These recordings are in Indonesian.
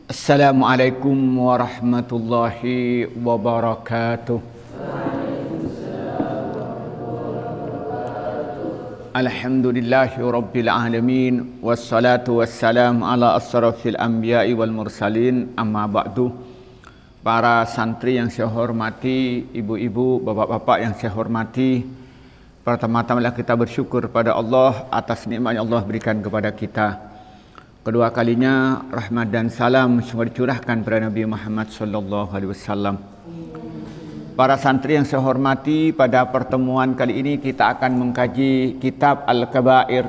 Assalamualaikum warahmatullahi wabarakatuh. Alhamdulillahi rabbil alamin, wassalatu wassalamu ala asrafil anbiya'i wal mursalin, amma ba'du. Para santri yang saya hormati, ibu-ibu, bapak-bapak yang saya hormati, pertama-tama kita bersyukur pada Allah atas nikmat yang Allah berikan kepada kita. Kedua kalinya rahmat dan salam semua dicurahkan kepada Nabi Muhammad sallallahu alaihi wasallam. Para santri yang saya hormati, pada pertemuan kali ini kita akan mengkaji kitab Al-Kabair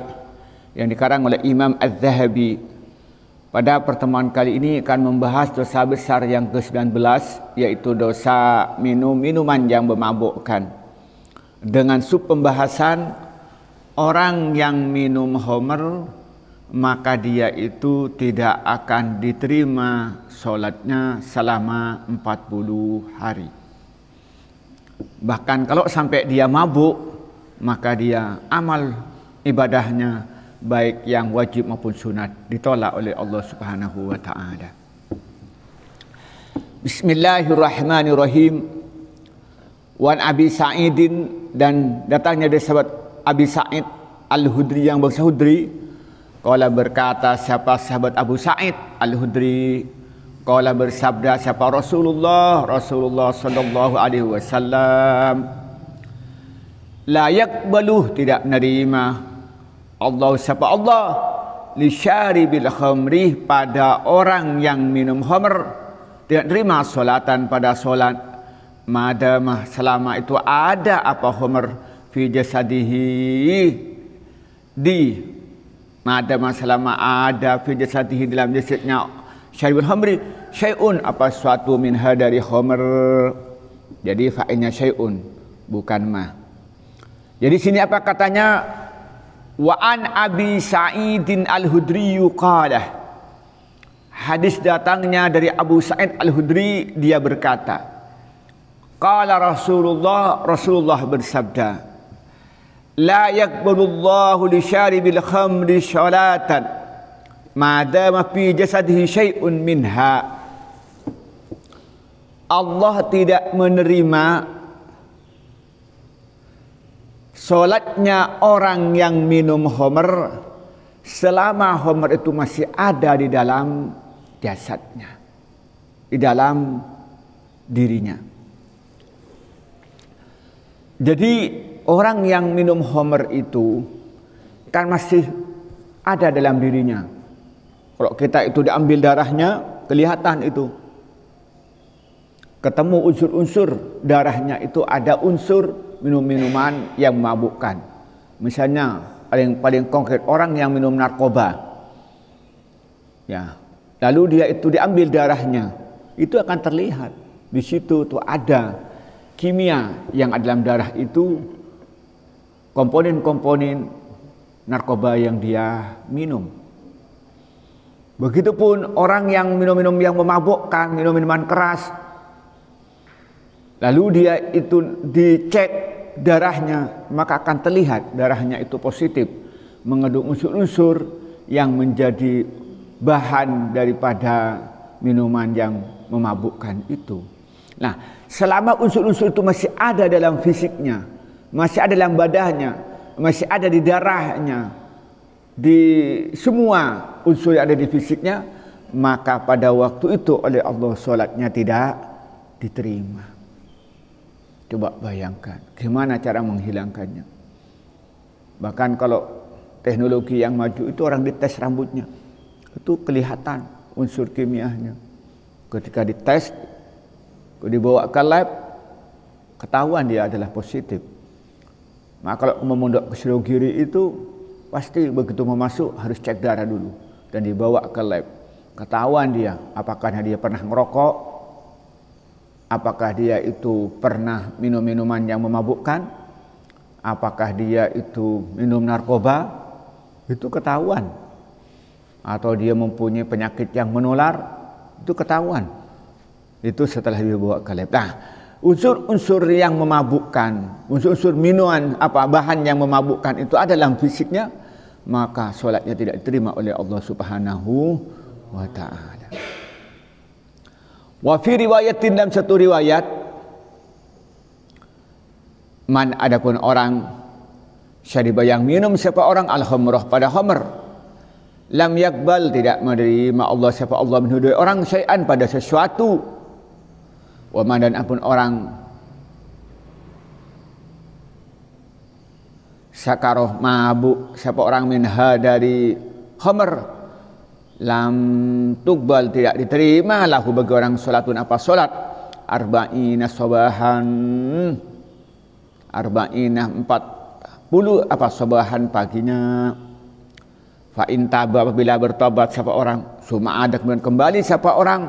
yang dikarang oleh Imam Az-Zahabi. Pada pertemuan kali ini akan membahas dosa besar yang ke-19, yaitu dosa minum minuman yang memabukkan. Dengan sub pembahasan orang yang minum khamr, maka dia itu tidak akan diterima solatnya selama 40 hari. Bahkan kalau sampai dia mabuk, maka dia amal ibadahnya baik yang wajib maupun sunat ditolak oleh Allah Subhanahu wa taala. Bismillahirrahmanirrahim. Wan Abi Sa'idin, dan datangnya dari sahabat Abi Sa'id Al-Hudri yang bangsa Hudri. Qala berkata siapa sahabat Abu Sa'id Al-Hudri, qala bersabda siapa Rasulullah sallallahu alaihi wasallam, la yaqbalu, tidak menerima Allah siapa Allah li syaribil khamri, pada orang yang minum khamr, tidak terima solatan pada solat madamah, selama itu ada apa khamr fi jasadihi, di madamah selama ada fi jasadihi, dalam jasadnya, syaribul khamri syai'un, apa suatu minha dari khamr. Jadi fa'ilnya syai'un bukan ma. Jadi sini apa katanya? Wa an Abi Sa'idin Al-Hudri qala, hadis datangnya dari Abu Sa'id Al-Hudri, dia berkata, qala Rasulullah bersabda, la yaqbalullahu li syaribil khamri sholatan madama fi jasadihi syai'un minha. Allah tidak menerima solatnya orang yang minum khamr selama khamr itu masih ada di dalam jasadnya, di dalam dirinya. Jadi orang yang minum khamr itu kan masih ada dalam dirinya. Kalau kita itu diambil darahnya, kelihatan itu. Ketemu unsur-unsur darahnya itu ada unsur minum-minuman yang memabukkan. Misalnya paling konkret orang yang minum narkoba. Ya. Lalu dia itu diambil darahnya, itu akan terlihat. Di situ tuh ada kimia yang ada dalam darah itu, komponen-komponen narkoba yang dia minum. Begitupun orang yang minum-minum yang memabukkan, minum minuman keras, lalu dia itu dicek darahnya, maka akan terlihat darahnya itu positif, mengandung unsur-unsur yang menjadi bahan daripada minuman yang memabukkan itu. Nah, selama unsur-unsur itu masih ada dalam fisiknya, masih ada dalam badannya, masih ada di darahnya, di semua unsur yang ada di fisiknya, maka pada waktu itu oleh Allah solatnya tidak diterima. Coba bayangkan gimana cara menghilangkannya. Bahkan kalau teknologi yang maju itu orang dites rambutnya, itu kelihatan unsur kimianya. Ketika dites, dibawa ke lab, ketahuan dia adalah positif. Maka kalau memondok ke Sirogiri itu pasti begitu mau masuk harus cek darah dulu dan dibawa ke lab. Ketahuan dia apakah dia pernah merokok, apakah dia itu pernah minum minuman yang memabukkan, apakah dia itu minum narkoba, itu ketahuan. Atau dia mempunyai penyakit yang menular, itu ketahuan. Itu setelah dibawa ke lab. Nah, unsur-unsur yang memabukkan, unsur-unsur minuman, bahan yang memabukkan itu ada dalam fisiknya, maka solatnya tidak diterima oleh Allah Subhanahu wa ta'ala. Wa fi riwayatin, dalam satu riwayat, man, adapun orang syariba yang minum siapa orang al-khamrah pada khamr, lam yakbal, tidak menerima Allah siapa Allah minhu dari orang syai'an pada sesuatu. Wa man, dan apun orang sakaroh mabuk siapa orang minha dari khamr, lam tuqbal, tidak diterima lahu bagi orang salatun apa salat arba'ina sabahan, arba'ina 40 apa sabahan paginya. Fa in taba, apabila bertobat siapa orang, suma ada kemudian kembali siapa orang,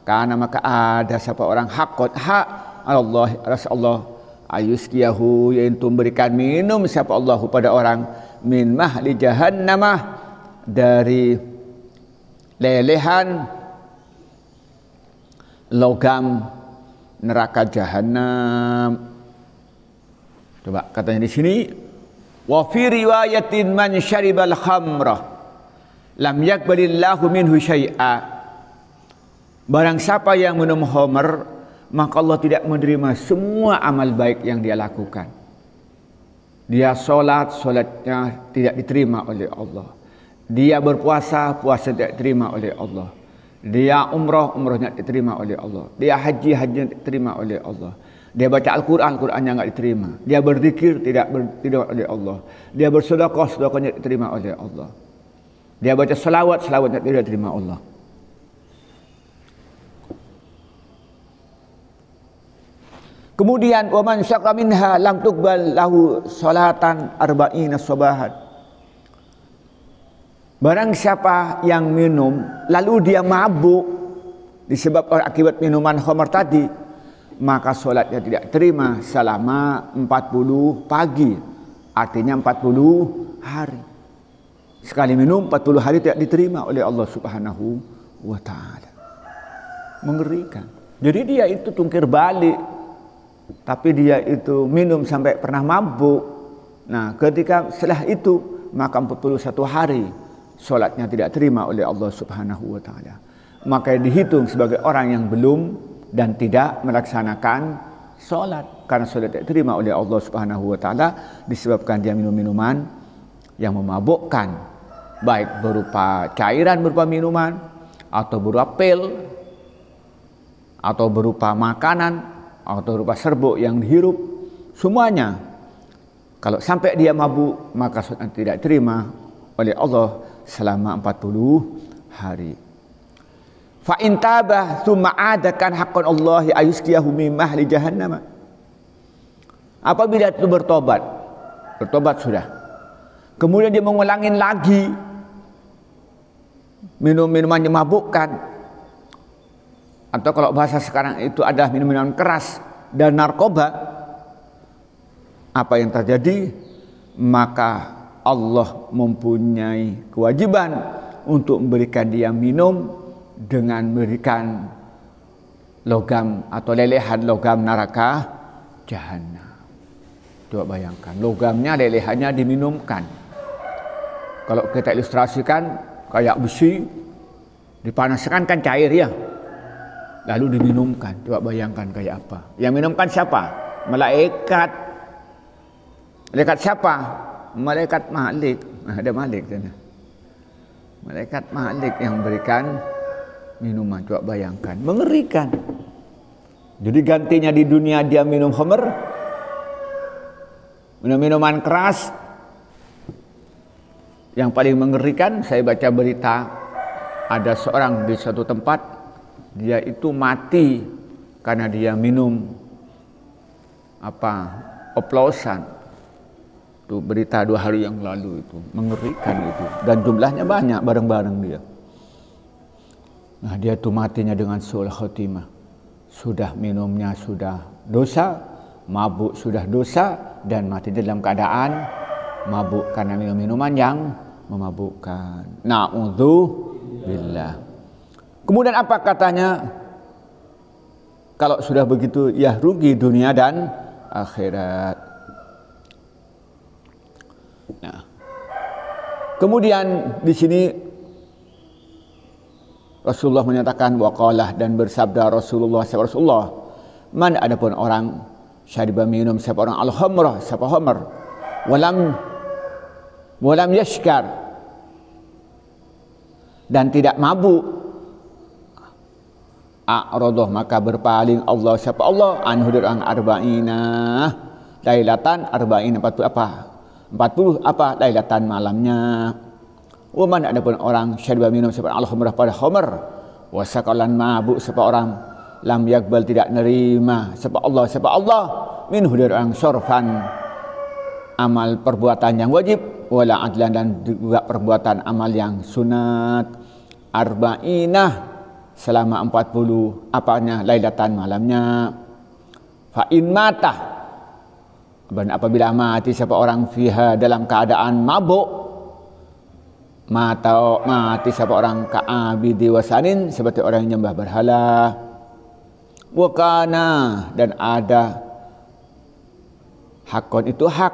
karena maka ada siapa orang hakot hak Allah Rasulullah ayuskiyahu, yaitu memberikan minum siapa Allah pada orang min mahli jahannamah, dari lelehan logam neraka jahanam. Coba katanya di sini, wa fi riwayatin man syaribal khamrah lam yakbalillahu minhu syai'a, barang siapa yang minum khamr maka Allah tidak menerima semua amal baik yang dia lakukan. Dia sholat, sholatnya tidak diterima oleh Allah. Dia berpuasa, puasa tidak diterima oleh Allah. Dia umrah, umrahnya diterima oleh Allah. Dia haji, hajinya diterima oleh Allah. Dia baca Al-Quran, Qurannya enggak diterima. Dia berzikir, tidak oleh Allah. Dia bersedekah, sedekahnya diterima oleh Allah. Dia baca selawat, selawatnya tidak diterima Allah. Kemudian wa man syaqqa minha lam tuqbal lahu salatan arba'ina sabahan. Barang siapa yang minum lalu dia mabuk disebabkan akibat minuman khamr tadi, maka solatnya tidak terima selama 40 pagi, artinya 40 hari. Sekali minum 40 hari tidak diterima oleh Allah Subhanahu wa taala. Mengerikan. Jadi dia itu tungkir balik, tapi dia itu minum sampai pernah mabuk. Nah, ketika setelah itu maka 41 hari solatnya tidak terima oleh Allah Subhanahu wa taala. Maka dihitung sebagai orang yang belum dan tidak melaksanakan solat, karena solat tidak terima oleh Allah Subhanahu wa taala disebabkan dia minum minuman yang memabukkan, baik berupa cairan berupa minuman, atau berupa pil, atau berupa makanan, atau berupa serbuk yang dihirup. Semuanya kalau sampai dia mabuk maka solatnya tidak terima oleh Allah selama 40 hari. Fa in tabah tsumma adakan haqqan Allah ayuskiyahu min mahli jahannam. Apabila itu bertobat sudah, kemudian dia mengulangin lagi minum-minuman yang memabukkan, atau kalau bahasa sekarang itu adalah minum-minuman keras dan narkoba, apa yang terjadi? Maka Allah mempunyai kewajiban untuk memberikan dia minum dengan memberikan logam atau lelehan logam neraka jahanam. Coba bayangkan, logamnya, lelehannya diminumkan. Kalau kita ilustrasikan kayak besi, dipanaskan kan cair ya, lalu diminumkan. Coba bayangkan kayak apa. Yang minumkan siapa? Malaikat. Malaikat siapa? Malaikat Malik. Ada Malik sana. Malaikat Malik yang memberikan minuman. Coba bayangkan, mengerikan. Jadi gantinya di dunia dia minum khamr, minum minuman keras. Yang paling mengerikan, saya baca berita ada seorang di suatu tempat, dia itu mati karena dia minum oplosan. Itu berita 2 hari yang lalu, itu mengerikan itu, dan jumlahnya banyak bareng-bareng dia. Nah, dia tuh matinya dengan su'ul khotimah. Sudah minumnya sudah dosa, mabuk sudah dosa, dan mati dalam keadaan mabuk karena minum minuman yang memabukkan. Na'udzubillah. Kemudian apa katanya? Kalau sudah begitu ya rugi dunia dan akhirat. Nah, kemudian di sini Rasulullah menyatakan waqalah dan bersabda Rasulullah man adapun orang syariba minum siapa orang al-khamrah siapa khamr walam yashkar dan tidak mabuk a'radah maka berpaling Allah siapa Allah anhu dirang arba'ina lailatan arba'ina 40 apa 40 apa lailatan malamnya. Wa man adapun orang syariba minum siapa al-khamrah pada khamr wa sakalan mabuk siapa orang lam yakbal tidak nerima siapa Allah minhu dari orang syarfan amal perbuatan yang wajib wala adlan dan juga perbuatan amal yang sunat arba'inah selama 40 apanya lailatan malamnya. Fa in mata dan apabila mati siapa orang fiha dalam keadaan mabuk mati siapa orang ka'abidi wasanin seperti orang yang nyembah berhala. Wakana dan ada hakon itu hak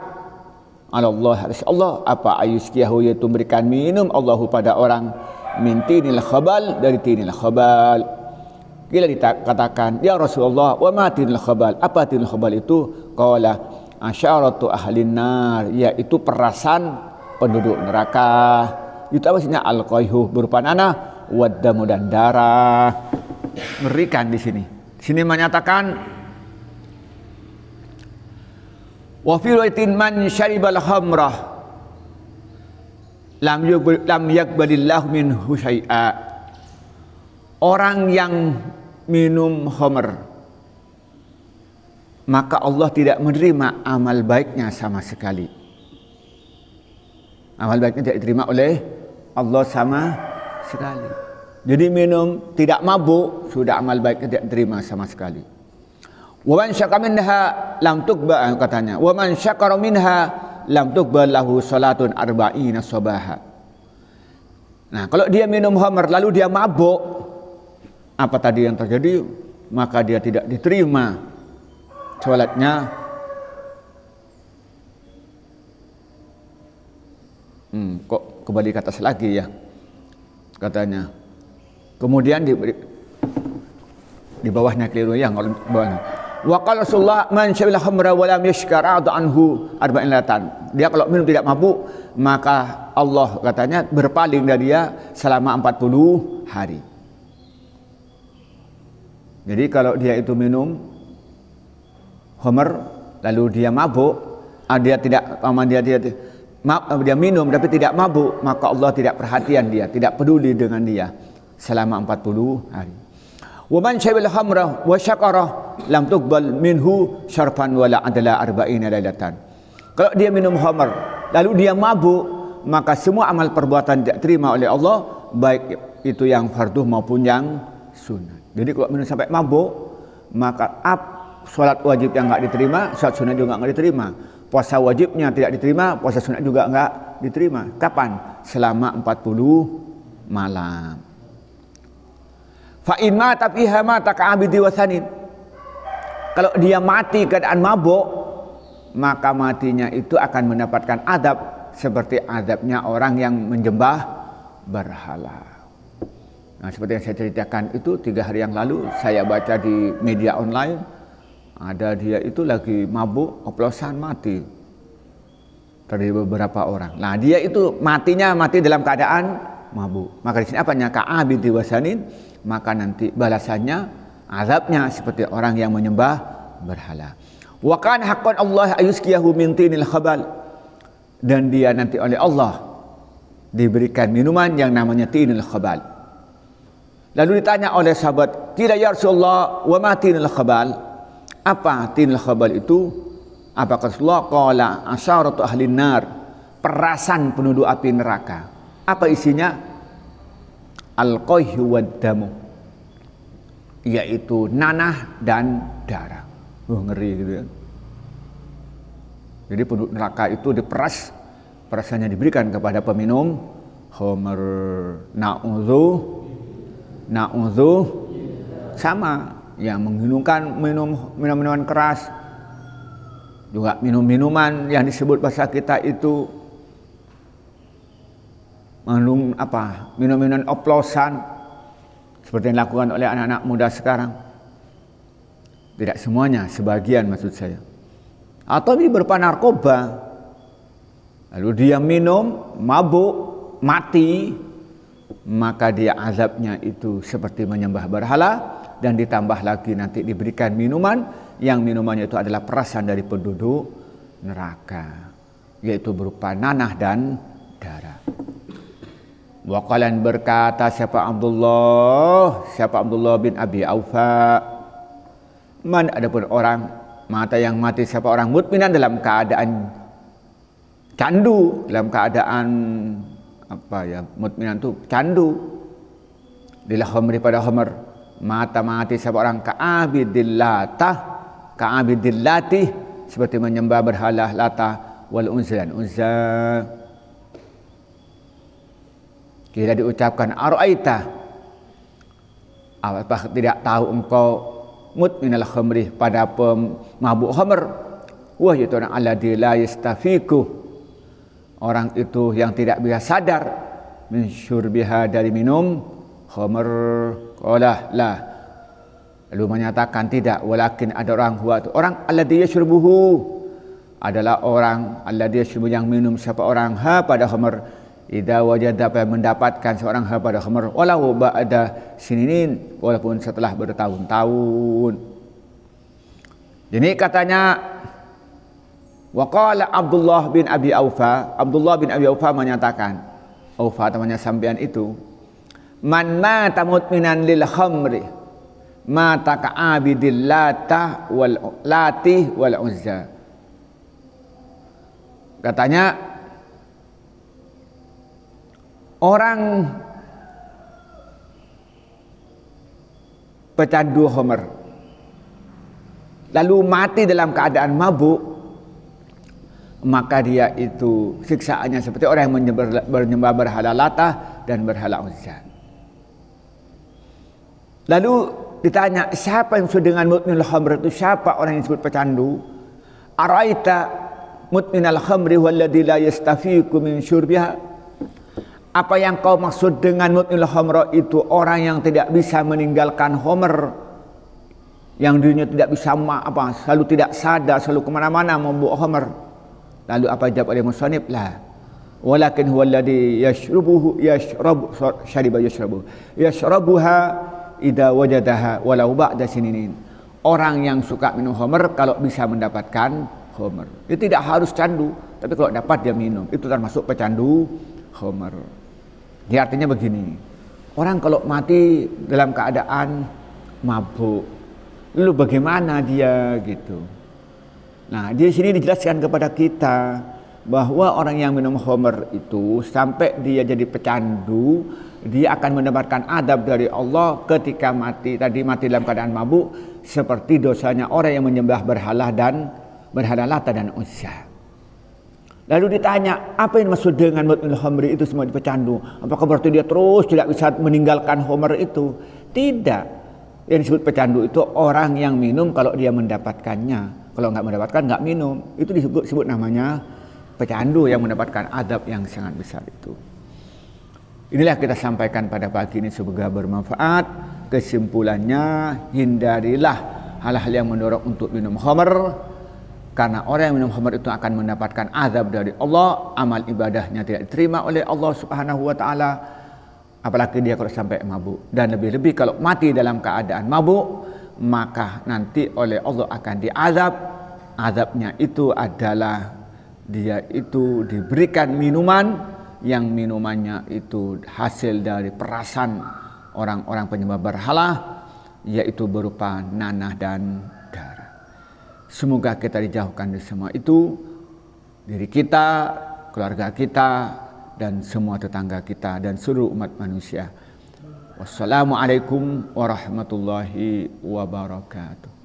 Allah apa ayuskiyahu yaitu memberikan minum Allahu pada orang min tinil khabal dari tinil khabal. Bila dikatakan ya Rasulullah wa ma tinil khabal apa tinil khabal itu qala asyaratu ahlin nar yaitu perasan penduduk neraka. Itu apa sihnya al-qayhu berupa nanah wadamu dan darah. Ngerikan di sini. Sini menyatakan wa fi riwayatin man syaribal khamrah lam yakbalillahu minhu syai'a. Orang yang minum khamr maka Allah tidak menerima amal baiknya sama sekali. Amal baiknya tidak diterima oleh Allah sama sekali. Jadi minum tidak mabuk sudah amal baiknya tidak diterima sama sekali. Wa man syakara minha lam tuqba katanya. Wa man syakara minha lam tuqbal lahu salatun arba'ina sabaha. Nah, kalau dia minum khamr lalu dia mabuk, apa tadi yang terjadi? Maka dia tidak diterima salatnya. Kok kembali ke atas lagi ya katanya. Kemudian di bawahnya keliru yang bawahnya. Wa qala Rasulullah man syariba khamra wa lam yashkar anhu arba'in latan. Dia kalau minum tidak mabuk maka Allah katanya berpaling dari dia selama 40 hari. Jadi kalau dia itu minum khamr lalu dia mabuk, dia minum tapi tidak mabuk, maka Allah tidak perhatian dia, tidak peduli dengan dia selama 40 hari. Wa man syariba khamra wa syakara lam tuqbal minhu syarfan wala adla arba'ina lailatan. Kalau dia minum khamr lalu dia mabuk, maka semua amal perbuatan tidak terima oleh Allah, baik itu yang fardu maupun yang sunat. Jadi kalau minum sampai mabuk, maka salat wajib yang enggak diterima, salat sunat juga enggak diterima. Puasa wajibnya tidak diterima, puasa sunat juga enggak diterima. Kapan? Selama 40 malam. Fa in mata fiha mata ka'abidi wasanin. Kalau dia mati keadaan mabuk, maka matinya itu akan mendapatkan adab seperti adabnya orang yang menyembah berhala. Nah, seperti yang saya ceritakan itu 3 hari yang lalu saya baca di media online. Ada dia itu lagi mabuk, oplosan mati. Terjadi beberapa orang. Nah, dia itu matinya mati dalam keadaan mabuk. Maka di sini apanya? Ka'abidi wasanin, maka nanti balasannya azabnya seperti orang yang menyembah berhala. Wa kan haqqan Allah ayuskiyahu min tinil khabal. Dan dia nanti oleh Allah diberikan minuman yang namanya tinil khabal. Lalu ditanya oleh sahabat, "Qila ya Rasulullah, wa ma tinil khabal?" Apa tinil khabal itu? Apa Rasulullah? Qala asyaratu ahlin nar, perasan penduduk api neraka. Apa isinya? Al-qayhu wad-damu, yaitu nanah dan darah. Ngeri gitu ya. Jadi penduduk neraka itu diperas, perasannya diberikan kepada peminum khamr. Na'udzu sama yang menghidungkan minuman keras, juga minuman yang disebut bahasa kita itu mengandung apa? Minuman oplosan, seperti yang dilakukan oleh anak-anak muda sekarang. Tidak semuanya, sebagian maksud saya. Atau ini berupa narkoba, lalu dia minum, mabuk, mati, maka dia azabnya itu seperti menyembah berhala, dan ditambah lagi nanti diberikan minuman, yang minumannya itu adalah perasan dari penduduk neraka, yaitu berupa nanah dan darah. Waqalan berkata siapa Abdullah bin Abi Aufa, man adapun orang mata yang mati siapa orang mutminan dalam keadaan candu, dalam keadaan mutminan itu candu, lil khamri pada khamr, mata mati siapa orang ka'abidillatih seperti menyembah berhala Lata wal Uzza dan Uzza. Kita diucapkan ara'aita, apakah tidak tahu engkau mutminal khamri pada pemabuk khamr, wah itu orang alladzi la yastafiku, orang itu yang tidak bisa sadar min syurbiha dari minum khamr. Qala la, lalu menyatakan tidak, walakin ada orang orang alladzi yashrubuhu, adalah orang alladzi yashrubu yang minum siapa orang pada khamr, idza wajada mendapatkan seorang pada khamr, walau ba'da sininin, walaupun setelah bertahun-tahun. Jadi katanya waqala Abdullah bin Abi Aufa menyatakan, Aufa temannya sampean itu, man mata mutminan lil khamri mata ka'abidil lati wal uzza. Katanya orang pecandu khamr lalu mati dalam keadaan mabuk, maka dia itu siksaannya seperti orang yang menyembah berhala Lata dan berhala Uzza. Lalu ditanya, siapa yang disebut dengan mutminal khamr itu? Siapa orang yang disebut pecandu? Araita mutminal khamri walladzi la yastafiku min syurbiha, apa yang kau maksud dengan mutminal khamr itu? Orang yang tidak bisa meninggalkan khamr, yang dirinya tidak bisa selalu tidak sadar, selalu kemana-mana membawa khamr. Lalu apa jawab oleh musannif? La, walakin huwa alladhi yashrabuha idza wajadaha walau ba'da sininin. Orang yang suka minum khamr kalau bisa mendapatkan khamr, dia tidak harus candu, tapi kalau dapat dia minum, itu termasuk pecandu khamr. Dia artinya begini, orang kalau mati dalam keadaan mabuk, lalu bagaimana dia gitu. Nah, di sini dijelaskan kepada kita bahwa orang yang minum khamr itu sampai dia jadi pecandu, dia akan mendapatkan adab dari Allah ketika mati dalam keadaan mabuk, seperti dosanya orang yang menyembah berhala Lata dan Uzza. Lalu ditanya, apa yang maksud dengan mutminal khamri itu semua pecandu? Apakah berarti dia terus tidak bisa meninggalkan khamr itu? Tidak. Yang disebut pecandu itu orang yang minum kalau dia mendapatkannya. Kalau nggak mendapatkan, nggak minum. Itu disebut namanya pecandu yang mendapatkan adab yang sangat besar itu. Inilah kita sampaikan pada pagi ini, semoga bermanfaat. Kesimpulannya, hindarilah hal-hal yang mendorong untuk minum khamr, karena orang yang minum khamr itu akan mendapatkan azab dari Allah, amal ibadahnya tidak diterima oleh Allah Subhanahu wa taala, apalagi dia kalau sampai mabuk. Dan lebih-lebih kalau mati dalam keadaan mabuk, maka nanti oleh Allah akan diazab. Azabnya itu adalah dia itu diberikan minuman, yang minumannya itu hasil dari perasan orang-orang penyembah berhala, yaitu berupa nanah dan darah. Semoga kita dijauhkan dari semua itu, diri kita, keluarga kita, dan semua tetangga kita, dan seluruh umat manusia. Wassalamualaikum warahmatullahi wabarakatuh.